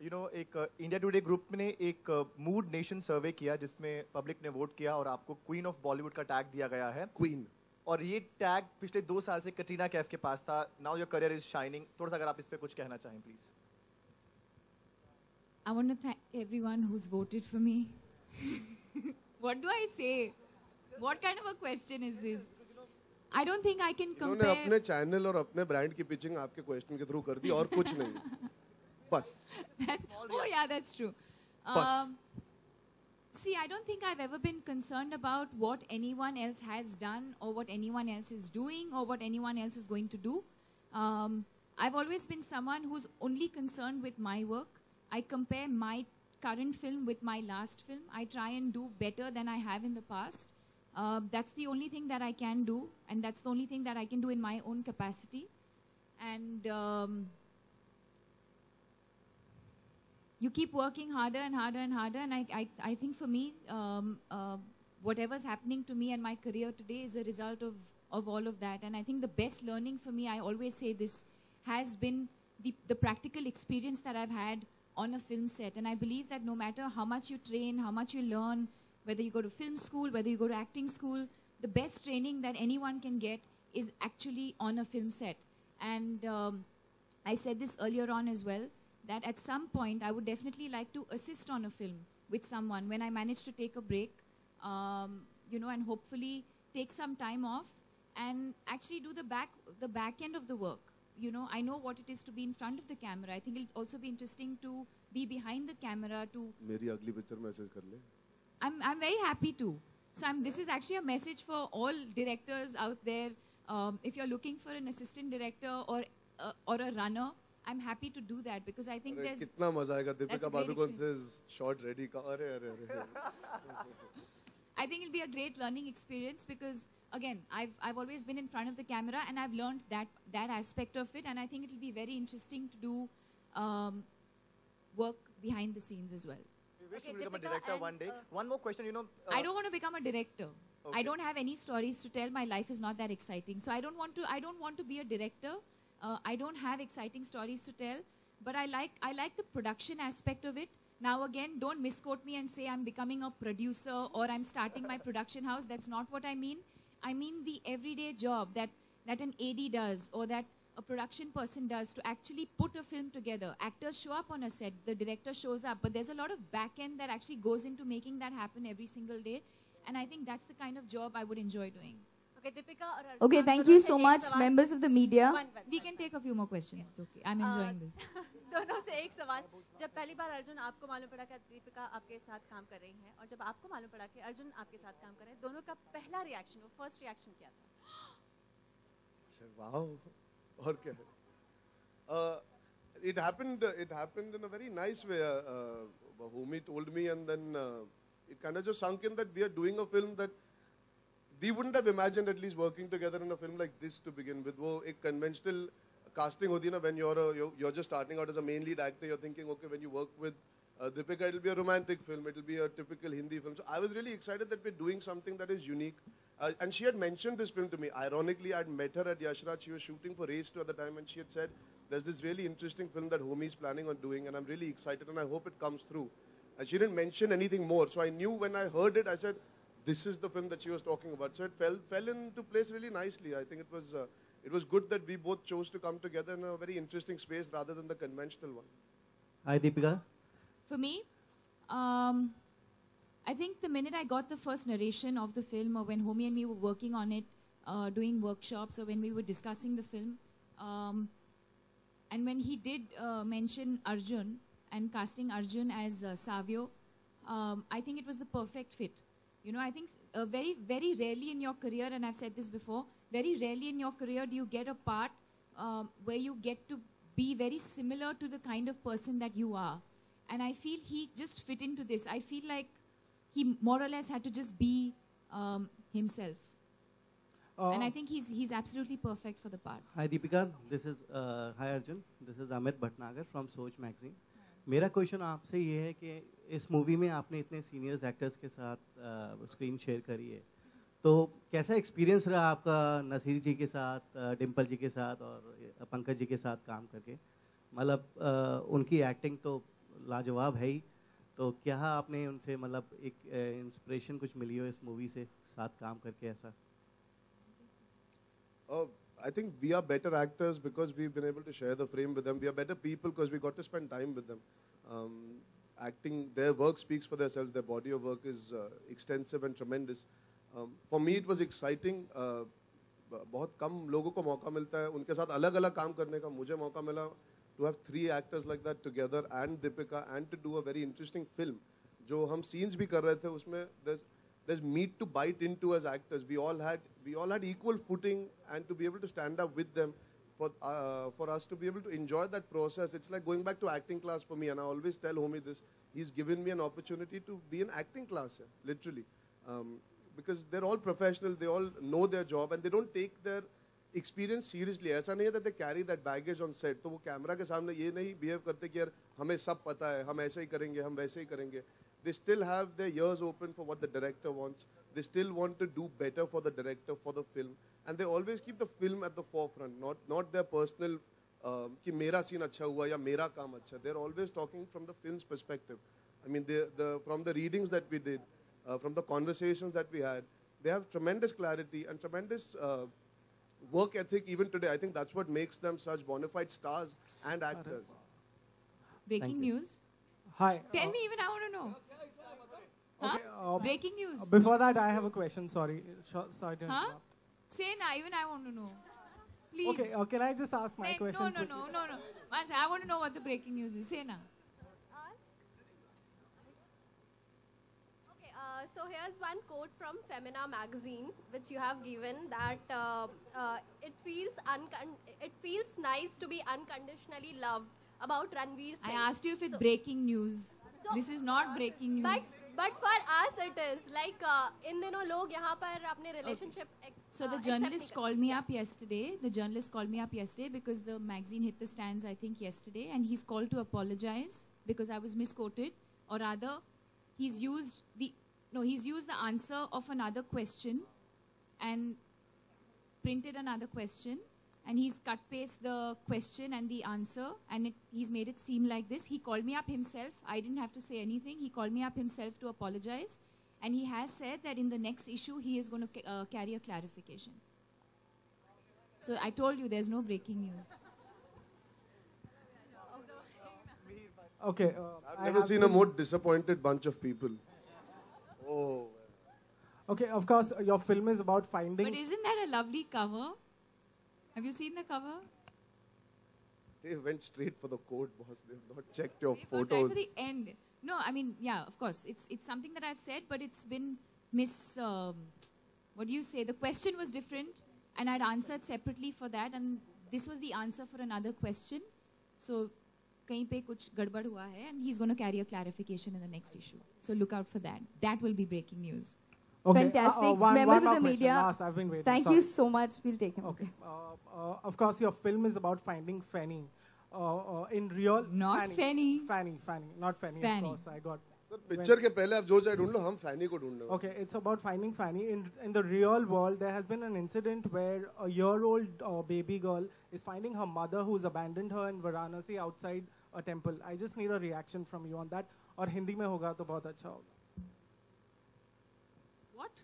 एक India today group ने एक मूड नेशन सर्वे किया जिसमें पब्लिक ने वोट किया और आपको क्वीन ऑफ बॉलीवुड का टैग दिया गया है। क्वीन। और ये टैग पिछले 2 साल से कटरीना कैफ के पास था। Now your career is shining. थोड़ा सा अगर आप इस पे कुछ कहना चाहें please. I want to thank everyone who's voted for me. What do I say? What kind of a question is this? I don't think I can compare. उन्होंने अपने चैनल और अपने ब्रांड की पिचिंग आपके क्वेश्चन के through कर दी और कुछ नहीं। बस। Oh yeah, that's true. See, I don't think I've ever been concerned about what anyone else has done or what anyone else is doing or what anyone else is going to do. I've always been someone who's only concerned with my work. I compare my current film with my last film. I try and do better than I have in the past. That's the only thing that I can do, and that's the only thing that I can do in my own capacity. And you keep working harder and harder and harder, and I think for me, whatever's happening to me and my career today is a result of all of that. And I think the best learning for me, I always say this, has been the practical experience that I've had on a film set. And I believe that no matter how much you train, how much you learn, whether you go to film school, whether you go to acting school, the best training that anyone can get is actually on a film set. And I said this earlier on as well, that at some point I would definitely like to assist on a film with someone when I manage to take a break, and hopefully take some time off and actually do the back end of the work. I know what it is to be in front of the camera. I think it'll also be interesting to be behind the camera to. मेरी अगली picture message कर ले. I'm very happy to. So this is actually a message for all directors out there. If you're looking for an assistant director or a runner, I'm happy to do that because I think there's. कितना मजा आएगा दीपिका पादुकोण से shot ready का अरे. I think it'll be a great learning experience because. Again, I've always been in front of the camera and I've learned that aspect of it, and I think it'll be very interesting to do work behind the scenes as well. We wish to become a director one day. One more question, I don't want to become a director. Okay. I don't have any stories to tell. My life is not that exciting, so I don't want to be a director. I don't have exciting stories to tell, but I like the production aspect of it. Now again, don't misquote me and say I'm becoming a producer or I'm starting my production house. That's not what I mean. I mean the everyday job that an AD does or that a production person does to actually put a film together. Actors show up on a set, the director shows up, but there's a lot of back end that actually goes into making that happen every single day. And I think that's the kind of job I would enjoy doing. Okay, Deepika. Okay, thank you so much, members of the media. We can take a few more questions. It's okay. I'm enjoying this. दोनों से एक सवाल, जब पहली बार अर्जुन आपको मालूम पड़ा कि दीपिका आपके साथ काम कर रही हैं और जब आपको मालूम पड़ा कि अर्जुन आपके साथ काम कर रहे हैं, दोनों का पहला रिएक्शन, वो फर्स्ट रिएक्शन क्या था? वाओ, और क्या है? It happened in a very nice way. Homi told me, and then it kind of just sunk in that we are doing a film that we wouldn't have imagined at least working together in a film like this to begin with. वो एक conventional casting होती है ना, when you're just starting out as a main lead actor, you're thinking, okay, when you work with Deepika, it'll be a romantic film, it'll be a typical Hindi film. So I was really excited that we're doing something that is unique. And she had mentioned this film to me. Ironically, I'd met her at Yashraj. She was shooting for Race 2 at the time, and she had said, there's this really interesting film that Homi is planning on doing, and I'm really excited, and I hope it comes through. And she didn't mention anything more. So I knew when I heard it, I said, this is the film that she was talking about. So it fell into place really nicely. I think it was good that we both chose to come together in a very interesting space rather than the conventional one. Hi, Deepika. For me, I think the minute I got the first narration of the film, or when Homi and me were working on it, doing workshops, or when we were discussing the film, and when he did mention Arjun and casting Arjun as Savio, I think it was the perfect fit. I think very, very rarely in your career, and I've said this before, very rarely in your career do you get a part where you get to be very similar to the kind of person that you are. And I feel he just fit into this. I feel like he more or less had to just be himself. And I think he's absolutely perfect for the part. Hi Deepika, this is hi Arjun. This is Amit Bhatnagar from Soch magazine. मेरा question आपसे ये है कि इस movie में आपने इतने seniors actors के साथ स्क्रीन शेयर करी है, तो कैसा एक्सपीरियंस रहा आपका नसीर जी के साथ, डिम्पल जी के साथ और पंकज जी के साथ काम करके? मतलब उनकी एक्टिंग तो लाजवाब है ही, तो क्या आपने उनसे मतलब एक इंस्पिरेशन कुछ मिली हो इस मूवी से साथ काम करके ऐसा? I think we are better actors because we've been able to share the frame with them. We are better people because we got to spend time with them. Acting, their work speaks for themselves. Their body of work is extensive and tremendous. For me, it was exciting. बहुत कम लोगों को मौका मिलता है उनके साथ अलग-अलग काम करने का. मुझे मौका मिला to have 3 actors like that together and Deepika and to do a very interesting film. जो हम scenes भी कर रहे थे उसमें there's meat to bite into as actors. We all had equal footing, and to be able to stand up with them, for us to be able to enjoy that process, it's like going back to acting class for me. And I always tell Homie this: he's given me an opportunity to be in acting class, literally, because they're all professional, they all know their job, and they don't take their experience seriously. ऐसा नहीं है that they carry that baggage on set. तो वो camera के सामने ये नहीं behave करते कि यार हमें सब पता है, हम ऐसे ही करेंगे, हम वैसे ही करेंगे. They still have their ears open for what the director wants. They still want to do better for the director, for the film. And they always keep the film at the forefront, not their personal, कि मेरा scene अच्छा हुआ या मेरा काम अच्छा. They're always talking from the film's perspective. I mean, from the readings that we did, from the conversations that we had, they have tremendous clarity and tremendous work ethic even today. I think that's what makes them such bona fide stars and actors. Breaking news. Hi. Tell me, even I want to know. Okay, Breaking news. Before that, I have a question. Sorry to interrupt. Say na, even I want to know. Please. Okay, can I just ask my question? No. One second, I want to know what the breaking news is. Say na. Okay, so here's one quote from Femina magazine, which you have given, that it feels nice to be unconditionally loved, about Ranveer Singh. I asked you if it's breaking news. This is not breaking news. But for us it is. Like, in दिनों लोग यहाँ पर अपने relationship. So the journalist called me up yesterday. The journalist called me up yesterday because the magazine hit the stands, I think, yesterday. And he's called to apologize because I was misquoted. Or rather, he's used the answer of another question and printed another question. And he's cut paste the question and the answer, and he's made it seem like this. He called me up himself. I didn't have to say anything. He called me up himself to apologize. And he has said that in the next issue, he is going to carry a clarification. So I told you there's no breaking news. Okay. I've never seen a more disappointed bunch of people. Oh. Okay, of course, your film is about finding... But isn't that a lovely cover? Have you seen the cover? They went straight for the code, boss. They've not checked your Right photos. to the end. No, I mean, yeah, of course. It's something that I've said, but it's been what do you say? The question was different, and I'd answered separately for that, and this was the answer for another question. So, kahin pe kuch gadbad hua hai, and he's going to carry a clarification in the next issue. So look out for that. That will be breaking news. Okay. Fantastic. One Members more of the question. media, Last, I've been waiting. thank Sorry. you so much. We'll take him. Okay. Of course, your film is about finding Fanny. In real... Not Fanny. Fanny. Not Fanny, Fanny. of course. I got... Sir, picture के पहले आप जो चाहे ढूंढ लो, हम फैनी को ढूंढ रहे. Okay, it's about finding Fanny. In the real world, there has been an incident where a year-old baby girl is finding her mother who's abandoned her in Varanasi outside a temple. I just need a reaction from you on that. और हिंदी में होगा तो बहुत अच्छा होगा. What?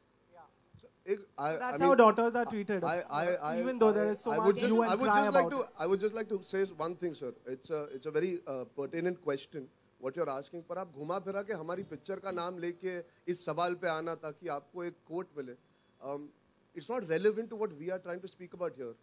That's how daughters are treated. Even though there is so much hue and cry about it. I would just like to say one thing, sir. It's a very pertinent question what you're asking. पर आप घुमा फिरा के हमारी picture का नाम लेके इस सवाल पे आना ताकि आपको एक कोट मिले. It's not relevant to what we are trying to speak about here.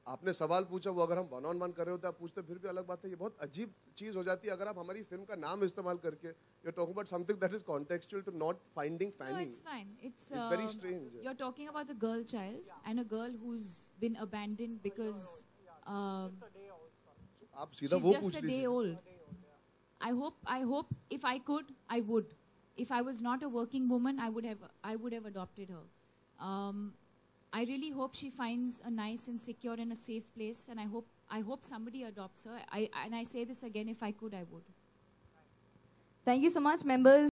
आपने सवाल पूछा, वो अगर हम वन ऑन वन कर रहे होते आप पूछते फिर भी अलग बात है. ये बहुत अजीब चीज हो जाती है अगर आप हमारी फिल्म का नाम इस्तेमाल करके you're talking about something that is contextual to not finding Fanny. No, it's fine. It's very strange. You're talking about the girl child and a girl who's been abandoned because आप सीधा she's वो just पूछ a लीजिए. day old. I hope if I could, I would. If I was not a working woman, I would have adopted her. I really hope she finds a nice and secure and a safe place, and I hope somebody adopts her. And I say this again, if I could, I would. Thank you so much, members.